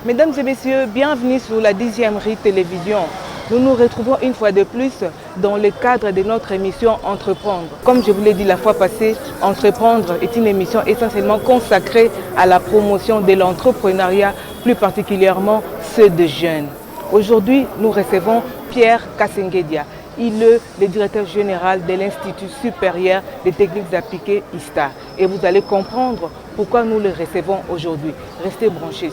Mesdames et messieurs, bienvenue sur la 10e RIT Télévision. Nous nous retrouvons une fois de plus dans le cadre de notre émission Entreprendre. Comme je vous l'ai dit la fois passée, Entreprendre est une émission essentiellement consacrée à la promotion de l'entrepreneuriat, plus particulièrement ceux de jeunes. Aujourd'hui, nous recevons Pierre Kassengedia. Il est le directeur général de l'Institut supérieur des techniques appliquées ISTA. Et vous allez comprendre pourquoi nous le recevons aujourd'hui. Restez branchés.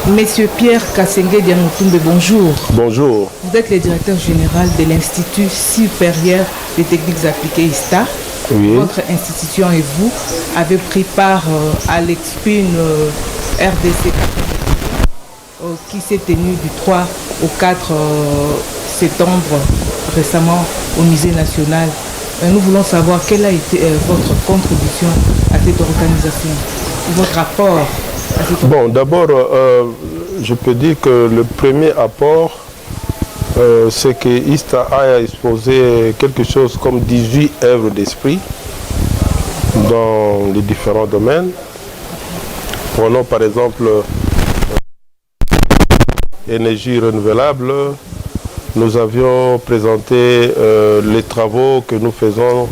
Monsieur Pierre Kassengedia Mutumbe, bonjour. Bonjour. Vous êtes le directeur général de l'Institut supérieur des techniques appliquées ISTA. Oui. Votre institution et vous avez pris part à l'Expin RDC qui s'est tenu du 3 au 4 septembre récemment au Musée national. Nous voulons savoir quelle a été votre contribution à cette organisation, votre apport à cette organisation. Bon, d'abord, je peux dire que le premier apport, c'est que ISTA a exposé quelque chose comme 18 œuvres d'esprit dans les différents domaines. Prenons par exemple énergie renouvelable. Nous avions présenté les travaux que nous faisons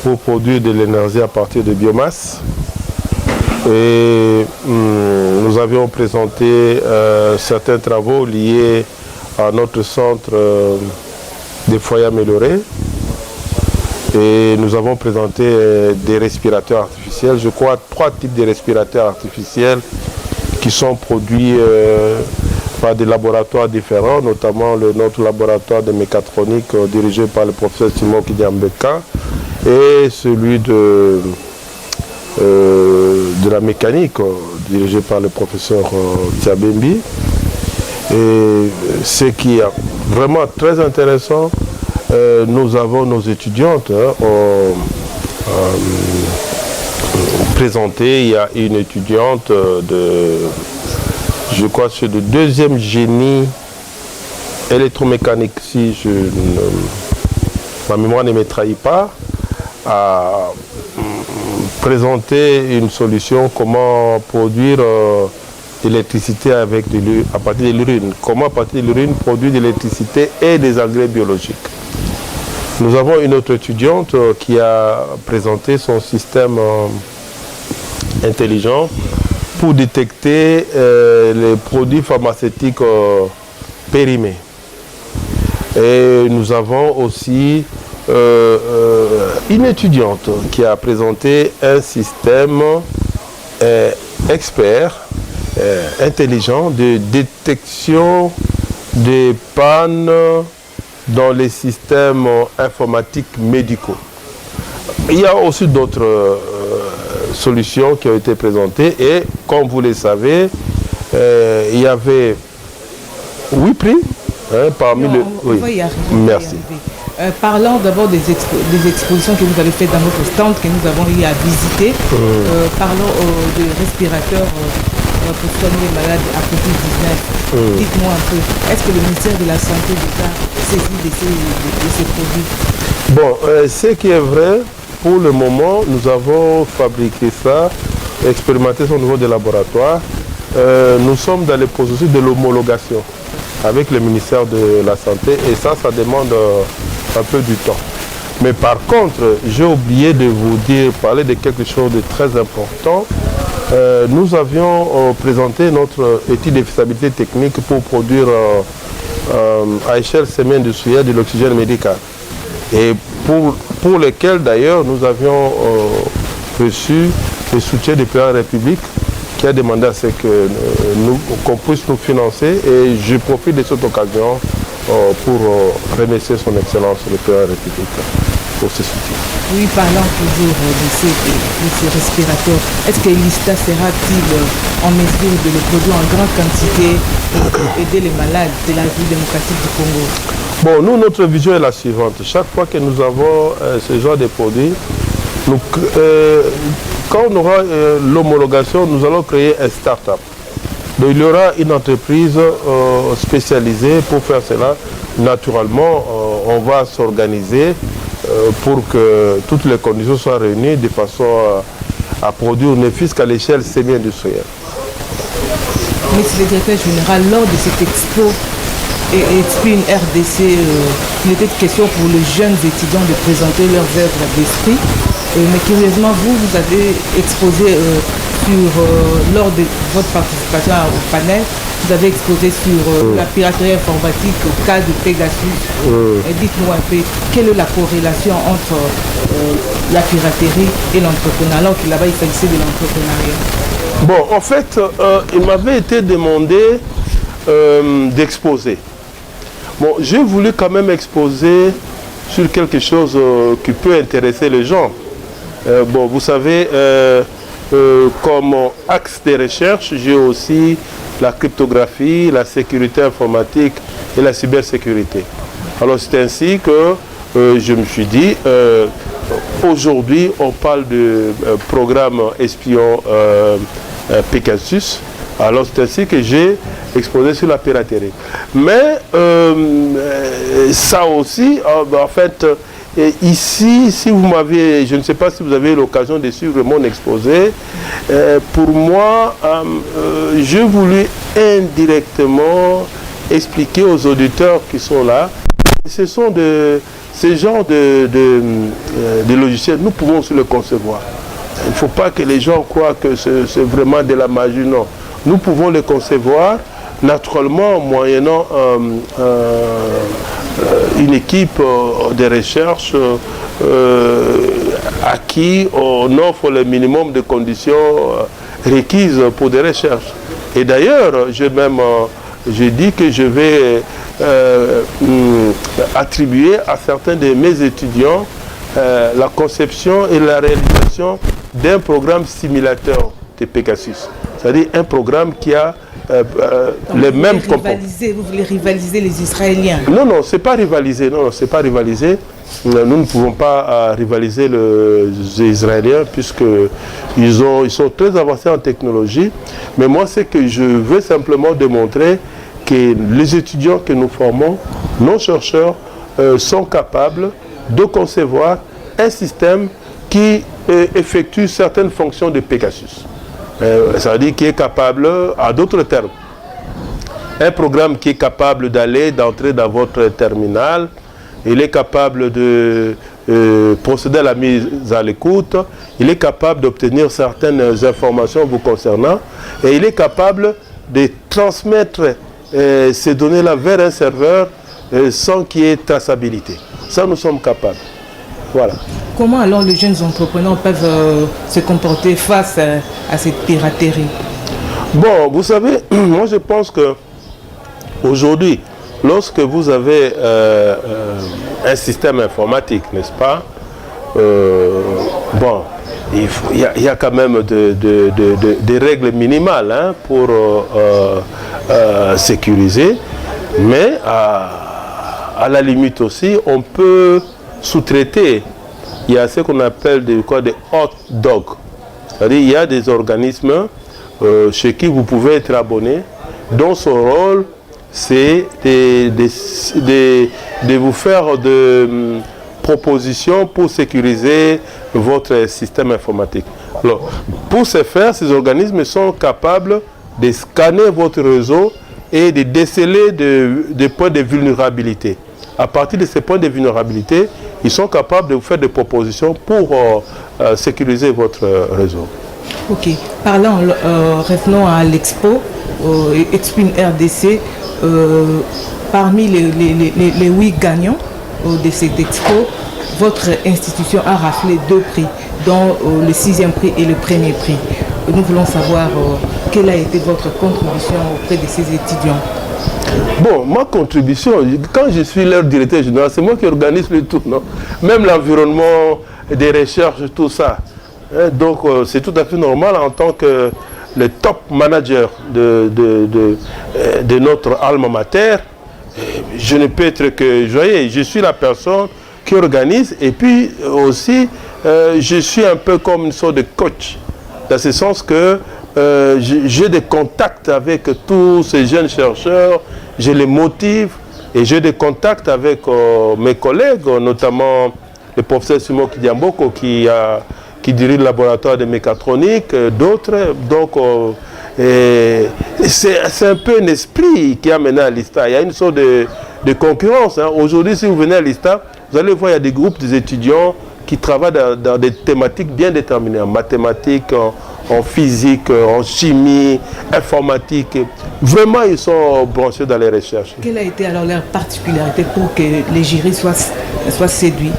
pour produire de l'énergie à partir de biomasse. Et nous avions présenté certains travaux liés à notre centre des foyers améliorés. Et nous avons présenté des respirateurs artificiels. Je crois 3 types de respirateurs artificiels qui sont produits par des laboratoires différents, notamment notre laboratoire de mécatronique dirigé par le professeur Simon Kidiambeka et celui de la mécanique dirigé par le professeur Tiabembi. Et ce qui est vraiment très intéressant, nous avons nos étudiantes présentées. Il y a une étudiante je crois c'est de 2e génie électromécanique, si ma mémoire ne me trahit pas, à présenter une solution comment produire l'électricité à partir de l'urine. Comment à partir de l'urine produire de l'électricité et des engrais biologiques. Nous avons une autre étudiante qui a présenté son système intelligent pour détecter les produits pharmaceutiques périmés. Et nous avons aussi une étudiante qui a présenté un système expert, intelligent de détection des pannes dans les systèmes informatiques médicaux. Il y a aussi d'autres solutions qui ont été présentées et comme vous le savez, il y avait 8 prix parmi non, le... Oui. Merci. Parlons d'abord des expositions que vous avez faites dans votre stand que nous avons eu à visiter. Parlons des respirateurs pour soigner les malades à Covid-19. Dites-moi un peu, est-ce que le ministère de la Santé déjà saisit de ces produits? Bon, ce qui est vrai, pour le moment, nous avons fabriqué ça, expérimenté ça au niveau des laboratoires. Nous sommes dans le processus de l'homologation avec le ministère de la Santé et ça demande un peu du temps. Mais par contre, j'ai oublié de vous parler de quelque chose de très important. Nous avions présenté notre étude de faisabilité technique pour produire à échelle semi-industrielle de l'oxygène médical. Et pour lequel d'ailleurs nous avions reçu le soutien du président de la République qui a demandé à ce qu'on puisse nous financer et je profite de cette occasion pour remercier son Excellence le président de la République pour ce soutien. Oui, parlant toujours de ces respirateurs, est-ce que l'ISTA sera-t-il en mesure de les produire en grande quantité pour aider les malades de la République démocratique du Congo? Bon, nous, notre vision est la suivante. Chaque fois que nous avons ce genre de produits, quand on aura l'homologation, nous allons créer un start-up. Donc il y aura une entreprise spécialisée pour faire cela. Naturellement, on va s'organiser pour que toutes les conditions soient réunies de façon à produire ne fût-ce qu'à l'échelle semi-industrielle. Monsieur le directeur général, lors de cette expo Expin RDC, il était question pour les jeunes étudiants de présenter leurs œuvres d'esprit. Mais curieusement, vous avez exposé lors de votre participation au panel, vous avez exposé sur la piraterie informatique au cas de Pegasus. Dites-nous un peu, quelle est la corrélation entre la piraterie et l'entrepreneuriat, alors que là-bas il s'agissait de l'entrepreneuriat? Bon, en fait, il m'avait été demandé d'exposer. Bon, j'ai voulu quand même exposer sur quelque chose qui peut intéresser les gens. Bon, vous savez, comme axe de recherche, j'ai aussi la cryptographie, la sécurité informatique et la cybersécurité. Alors c'est ainsi que je me suis dit, aujourd'hui on parle de programme espion Pegasus. Alors c'est ainsi que j'ai exposé sur la piraterie. Mais ça aussi, en fait, ici, si vous m'avez, je ne sais pas si vous avez eu l'occasion de suivre mon exposé, pour moi, j'ai voulu indirectement expliquer aux auditeurs qui sont là, ce sont ces genres de logiciels, nous pouvons aussi le concevoir. Il ne faut pas que les gens croient que c'est vraiment de la magie, non. Nous pouvons le concevoir naturellement moyennant une équipe de recherche à qui on offre le minimum de conditions requises pour des recherches. Et d'ailleurs, j'ai dit que je vais attribuer à certains de mes étudiants la conception et la réalisation d'un programme simulateur de Pegasus. C'est-à-dire un programme qui a les mêmes composants. Vous voulez rivaliser les Israéliens? Non, non, c'est pas rivaliser. Non, c'est pas rivaliser. Nous ne pouvons pas rivaliser les Israéliens puisqu'ils sont très avancés en technologie. Mais moi, c'est que je veux simplement démontrer que les étudiants que nous formons, nos chercheurs, sont capables de concevoir un système qui effectue certaines fonctions de Pegasus. Ça veut dire qu'il est capable, à d'autres termes, un programme qui est capable d'entrer dans votre terminal, il est capable de procéder à la mise à l'écoute, il est capable d'obtenir certaines informations vous concernant, et il est capable de transmettre ces données-là vers un serveur sans qu'il y ait traçabilité. Ça, nous sommes capables. Voilà. Comment alors les jeunes entrepreneurs peuvent se comporter face à cette piraterie? Bon, vous savez, moi je pense que aujourd'hui, lorsque vous avez un système informatique, n'est-ce pas, bon, il y a quand même des règles minimales hein, pour sécuriser, mais à la limite aussi, on peut sous-traiter. Il y a ce qu'on appelle des hot dogs. C'est-à-dire il y a des organismes chez qui vous pouvez être abonné, dont son rôle, c'est de vous faire des propositions pour sécuriser votre système informatique. Alors, pour ce faire, ces organismes sont capables de scanner votre réseau et de déceler des points de vulnérabilité. À partir de ces points de vulnérabilité, ils sont capables de vous faire des propositions pour sécuriser votre réseau. Ok. Revenons à l'expo, Expin RDC. Parmi les 8 gagnants de cette expo, votre institution a raflé 2 prix, dont le 6e prix et le 1er prix. Nous voulons savoir quelle a été votre contribution auprès de ces étudiants. Bon, ma contribution, quand je suis leur directeur général, c'est moi qui organise le tout, non? Même l'environnement des recherches, tout ça. Donc, c'est tout à fait normal en tant que le top manager de notre alma mater. Je ne peux être que joyeux. Je suis la personne qui organise et puis aussi, je suis un peu comme une sorte de coach. Dans ce sens que j'ai des contacts avec tous ces jeunes chercheurs, je les motive et j'ai des contacts avec mes collègues, notamment le professeur Simon Kidiamboko qui dirige le laboratoire de mécatronique, d'autres. Donc, c'est un peu un esprit qui a mené à l'ISTA. Il y a une sorte de concurrence. Hein. Aujourd'hui, si vous venez à l'ISTA, vous allez voir, il y a des groupes d'étudiants qui travaillent dans des thématiques bien déterminées, en mathématiques, en physique, en chimie, informatique. Vraiment, ils sont branchés dans les recherches. Quelle a été alors leur particularité pour que les jurys soient séduits?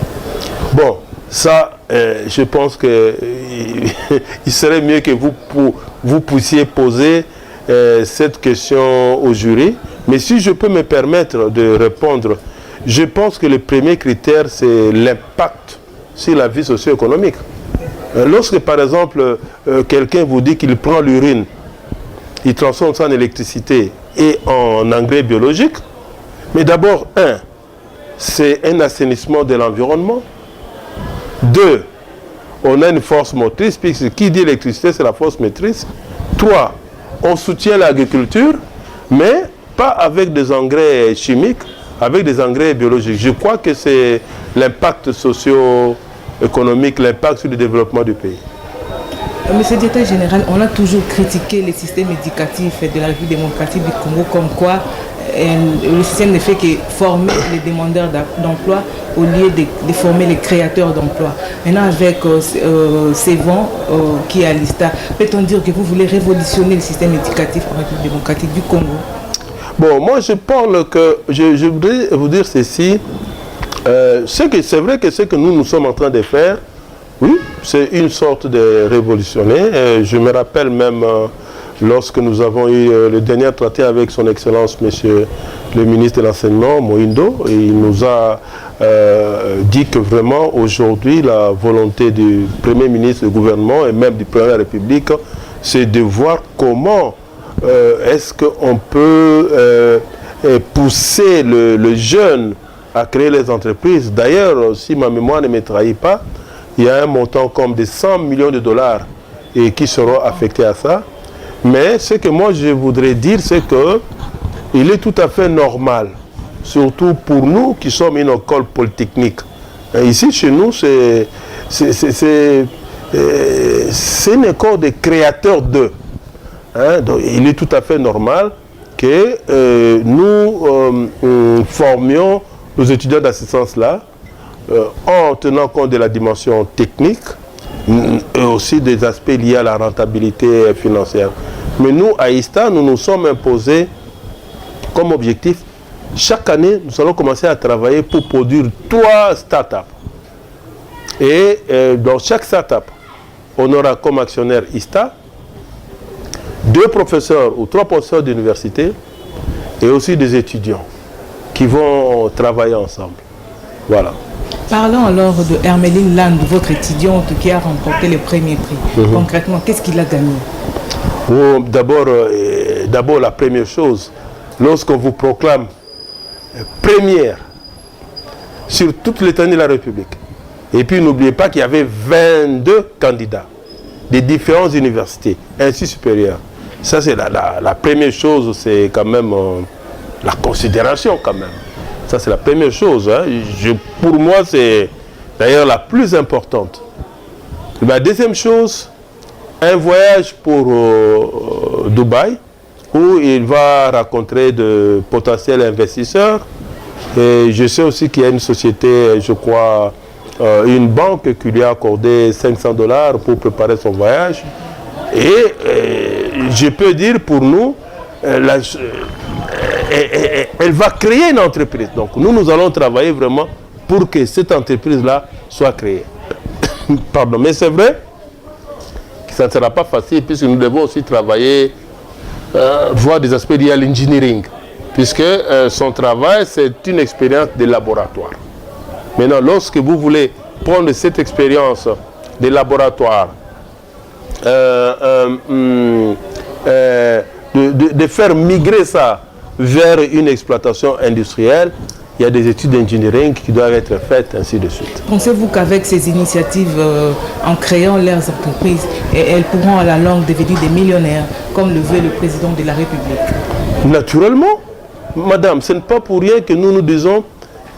Bon, ça, je pense qu'il serait mieux que vous puissiez poser cette question au jury. Mais si je peux me permettre de répondre, je pense que le premier critère, c'est l'impact sur la vie socio-économique. Lorsque, par exemple, quelqu'un vous dit qu'il prend l'urine, il transforme ça en électricité et en engrais biologique, mais d'abord, c'est un assainissement de l'environnement. 2, on a une force motrice, puisque qui dit électricité, c'est la force motrice. 3, on soutient l'agriculture, mais pas avec des engrais chimiques, avec des engrais biologiques. Je crois que c'est l'impact socio-économique, l'impact sur le développement du pays. Monsieur le Directeur général, on a toujours critiqué le système éducatif de la République démocratique du Congo, comme quoi le système ne fait que former les demandeurs d'emploi au lieu de former les créateurs d'emplois. Maintenant, avec ces vents qui est à l'ISTA, peut-on dire que vous voulez révolutionner le système éducatif en République démocratique du Congo? Bon, moi je parle que, je voudrais vous dire ceci, c'est vrai que ce que nous sommes en train de faire, oui, c'est une sorte de révolutionner. Je me rappelle même lorsque nous avons eu le dernier traité avec son Excellence, Monsieur le ministre de l'Enseignement, Moïndo, et il nous a dit que vraiment aujourd'hui la volonté du Premier ministre du gouvernement et même du Président de la République, c'est de voir comment est-ce qu'on peut pousser le jeune à créer les entreprises. D'ailleurs, si ma mémoire ne me trahit pas, il y a un montant comme de 100 millions de dollars et qui seront affectés à ça. Mais ce que moi je voudrais dire, c'est qu'il est tout à fait normal, surtout pour nous qui sommes une école polytechnique. Et ici, chez nous, c'est une école de créateurs d'eux. Hein? Donc, il est tout à fait normal que nous formions nos étudiants d'assistance-là en tenant compte de la dimension technique et aussi des aspects liés à la rentabilité financière. Mais nous, à ISTA, nous nous sommes imposés comme objectif, chaque année, nous allons commencer à travailler pour produire 3 startups. Et dans chaque startup, on aura comme actionnaire ISTA, 2 professeurs ou 3 professeurs d'université et aussi des étudiants qui vont travailler ensemble. Voilà. Parlons alors de Hermeline Land, votre étudiante qui a remporté le premier prix. Concrètement, qu'est-ce qu'il a gagné? Oh, d'abord, la première chose, lorsqu'on vous proclame première sur toute l'étendue de la République, et puis n'oubliez pas qu'il y avait 22 candidats des différentes universités, ainsi supérieures. Ça, c'est la première chose, c'est quand même la considération quand même. Ça, c'est la première chose. Hein. Pour moi, c'est d'ailleurs la plus importante. La deuxième chose, un voyage pour Dubaï, où il va rencontrer de potentiels investisseurs. Et je sais aussi qu'il y a une société, je crois, une banque qui lui a accordé $500 pour préparer son voyage. Et je peux dire pour nous, elle va créer une entreprise. Donc nous allons travailler vraiment pour que cette entreprise-là soit créée. Pardon, mais c'est vrai que ça ne sera pas facile puisque nous devons aussi travailler, voir des aspects liés à l'engineering. Puisque son travail, c'est une expérience de laboratoire. Maintenant, lorsque vous voulez prendre cette expérience de laboratoire, de faire migrer ça vers une exploitation industrielle, il y a des études d'engineering qui doivent être faites, ainsi de suite. Pensez-vous qu'avec ces initiatives, en créant leurs entreprises, elles pourront à la longue devenir des millionnaires, comme le veut le président de la République? Naturellement, madame, ce n'est pas pour rien que nous nous disons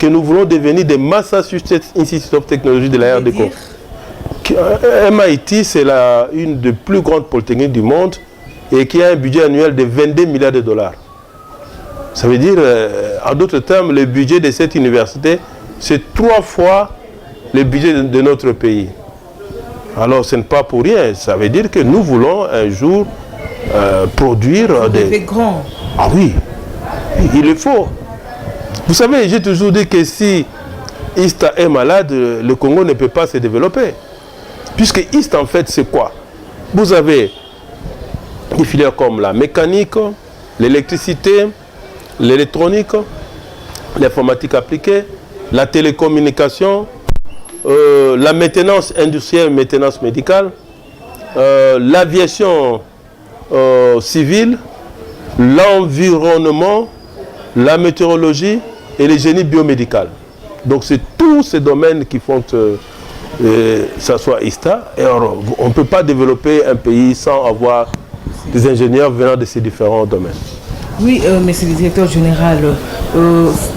que nous voulons devenir des Massachusetts Institute of Technology de la RD Congo. MIT, c'est une des plus grandes polytechniques du monde et qui a un budget annuel de 22 milliards de dollars. Ça veut dire, en d'autres termes, le budget de cette université, c'est 3 fois le budget de notre pays. Alors, ce n'est pas pour rien. Ça veut dire que nous voulons un jour produire des... grands. Ah oui, il le faut. Vous savez, j'ai toujours dit que si ISTA est malade, le Congo ne peut pas se développer. Puisque ISTA, en fait, c'est quoi? Vous avez des filières comme la mécanique, l'électricité, l'électronique, l'informatique appliquée, la télécommunication, la maintenance industrielle, maintenance médicale, l'aviation civile, l'environnement, la météorologie et le génie biomédical. Donc c'est tous ces domaines qui font que ça soit ISTA. Et on ne peut pas développer un pays sans avoir des ingénieurs venant de ces différents domaines. Oui, monsieur le directeur général,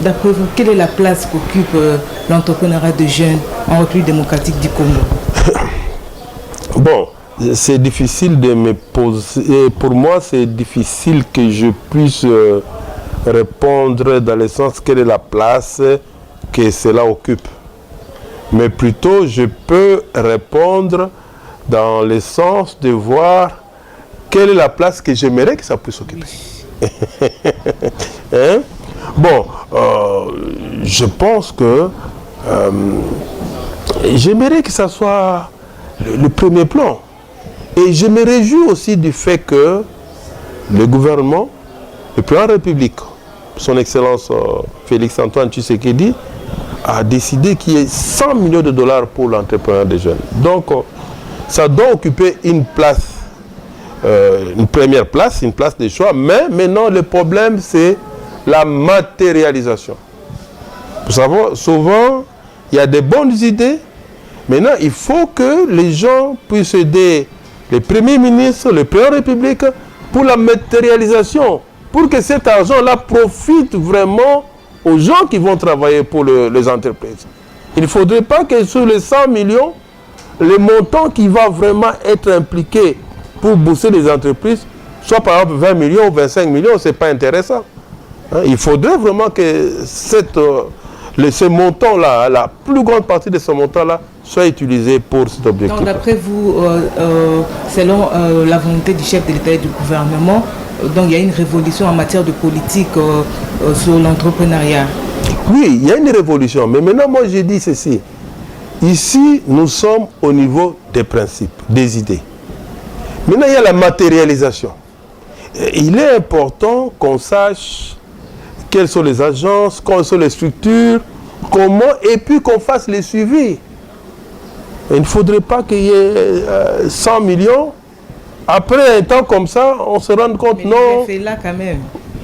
d'après vous, quelle est la place qu'occupe l'entrepreneuriat de jeunes en République démocratique du Congo? Bon, c'est difficile de me poser. Pour moi, c'est difficile que je puisse répondre dans le sens quelle est la place que cela occupe. Mais plutôt, je peux répondre dans le sens de voir quelle est la place que j'aimerais que ça puisse occuper. Hein? Bon, je pense que j'aimerais que ça soit le premier plan. Et je me réjouis aussi du fait que le gouvernement, le président de la République, son Excellence Félix Antoine Tshisekedi, a décidé qu'il y ait 100 millions de dollars pour l'entrepreneuriat des jeunes. Donc, ça doit occuper une place, une première place, une place de choix. Mais maintenant, le problème, c'est la matérialisation. Vous savez, souvent, il y a des bonnes idées. Maintenant, il faut que les gens puissent aider les premiers ministres, le président de la République, pour la matérialisation, pour que cet argent-là profite vraiment aux gens qui vont travailler pour les entreprises. Il ne faudrait pas que sur les 100 millions, le montant qui va vraiment être impliqué pour booster les entreprises, soit par exemple 20 millions ou 25 millions, ce n'est pas intéressant. Hein? Il faudrait vraiment que ce montant-là, la plus grande partie de ce montant-là, soit utilisé pour cet objectif. Donc d'après vous, selon la volonté du chef de l'État et du gouvernement, donc il y a une révolution en matière de politique sur l'entrepreneuriat. Oui, il y a une révolution. Mais maintenant, moi, j'ai dit ceci. Ici, nous sommes au niveau des principes, des idées. Maintenant, il y a la matérialisation. Il est important qu'on sache quelles sont les agences, quelles sont les structures, comment, et puis qu'on fasse les suivis. Il ne faudrait pas qu'il y ait 100 millions. Après un temps comme ça, on se rend compte, mais non. l'IGF est là quand même.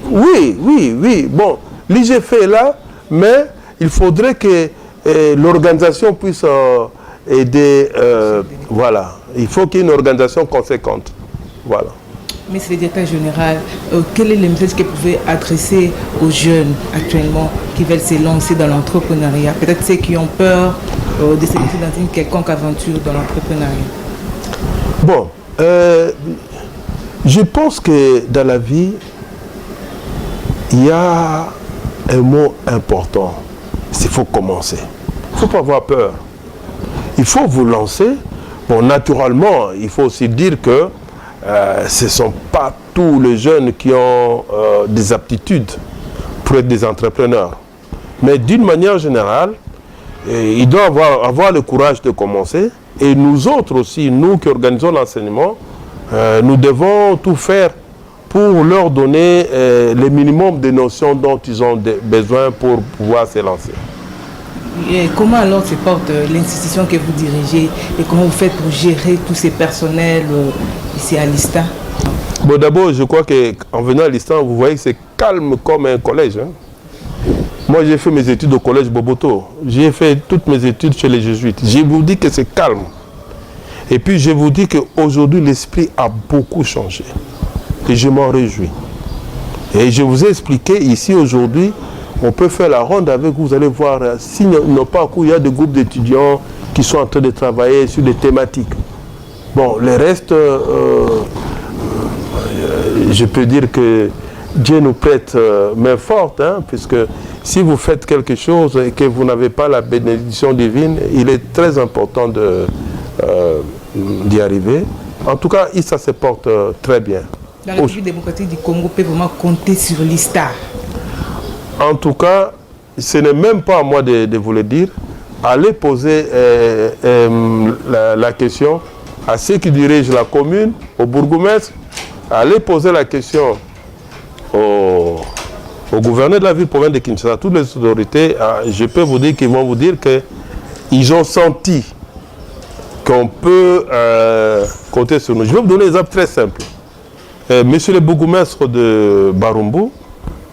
Oui. Bon, l'IGF est là, mais il faudrait que l'organisation puisse aider. Voilà. Il faut qu'il y ait une organisation conséquente. Voilà. Monsieur le directeur général, quel est le message que vous pouvez adresser aux jeunes actuellement qui veulent se lancer dans l'entrepreneuriat? Peut-être ceux qui ont peur de se lancer dans une quelconque aventure dans l'entrepreneuriat. Bon, je pense que dans la vie, il y a un mot important. Il faut commencer. Il ne faut pas avoir peur. Il faut vous lancer. Bon, naturellement, il faut aussi dire que ce ne sont pas tous les jeunes qui ont des aptitudes pour être des entrepreneurs. Mais d'une manière générale, ils doivent avoir le courage de commencer. Et nous autres aussi, nous qui organisons l'enseignement, nous devons tout faire pour leur donner le minimum de notions dont ils ont besoin pour pouvoir se lancer. Et comment alors se porte l'institution que vous dirigez et comment vous faites pour gérer tous ces personnels ici à l'ISTA? Bon, d'abord, je crois qu'en venant à l'ISTA, vous voyez que c'est calme comme un collège. Hein. Moi, j'ai fait mes études au collège Boboto. J'ai fait toutes mes études chez les jésuites. Je vous dis que c'est calme. Et puis, je vous dis qu'aujourd'hui, l'esprit a beaucoup changé. Et je m'en réjouis. Et je vous ai expliqué ici aujourd'hui, On peut faire la ronde avec vous, vous allez voir, s'il n'y a pas il y a des groupes d'étudiants qui sont en train de travailler sur des thématiques. Bon, le reste, je peux dire que Dieu nous prête main forte, hein, puisque si vous faites quelque chose et que vous n'avez pas la bénédiction divine, il est très important d'y arriver. En tout cas, ça se porte très bien. La République démocratique du Congo peut vraiment compter sur l'ISTA. En tout cas, ce n'est même pas à moi de vous le dire. Allez poser la question à ceux qui dirigent la commune, au bourgmestre. Allez poser la question au gouverneur de la ville province de Kinshasa, toutes les autorités. Je peux vous dire qu'ils vont vous dire qu'ils ont senti qu'on peut compter sur nous. Je vais vous donner un exemple très simple. Monsieur le bourgmestre de Barumbu,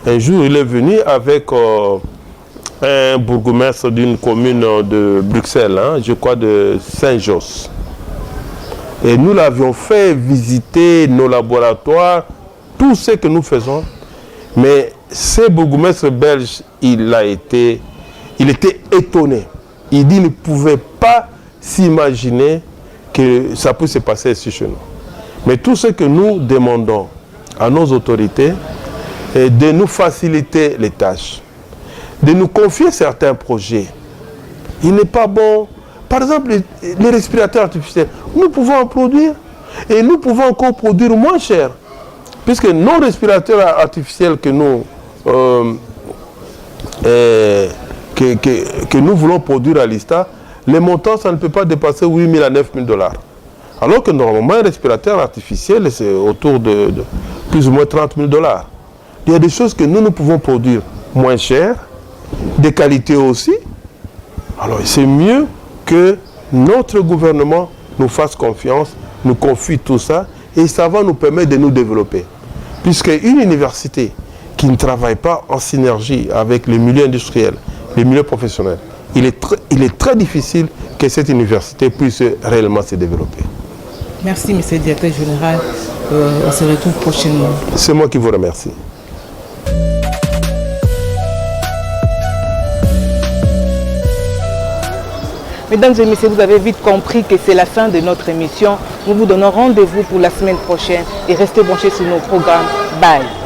un jour, il est venu avec un bourgmestre d'une commune de Bruxelles, hein, je crois de Saint-Josse. Et nous l'avions fait visiter nos laboratoires, tout ce que nous faisons. Mais ce bourgmestre belge, il était étonné. Il dit qu'il ne pouvait pas s'imaginer que ça puisse se passer ici chez nous. Mais tout ce que nous demandons à nos autorités, est de nous faciliter les tâches, de nous confier certains projets. Il n'est pas bon. Par exemple, les respirateurs artificiels, nous pouvons en produire et nous pouvons encore produire moins cher. Puisque nos respirateurs artificiels que nous voulons produire à l'ISTA, les montants, ça ne peut pas dépasser 8 000 à 9 000 $. Alors que normalement, un respirateur artificiel, c'est autour de plus ou moins 30 000 $. Il y a des choses que nous pouvons produire moins cher, de qualité aussi. Alors c'est mieux que notre gouvernement nous fasse confiance, nous confie tout ça, et ça va nous permettre de nous développer. Puisque une université qui ne travaille pas en synergie avec les milieux industriels, les milieux professionnels, il est très difficile que cette université puisse réellement se développer. Merci, monsieur le directeur général. On se retrouve prochainement. C'est moi qui vous remercie. Mesdames et messieurs, vous avez vite compris que c'est la fin de notre émission. Nous vous donnons rendez-vous pour la semaine prochaine et restez branchés sur nos programmes. Bye.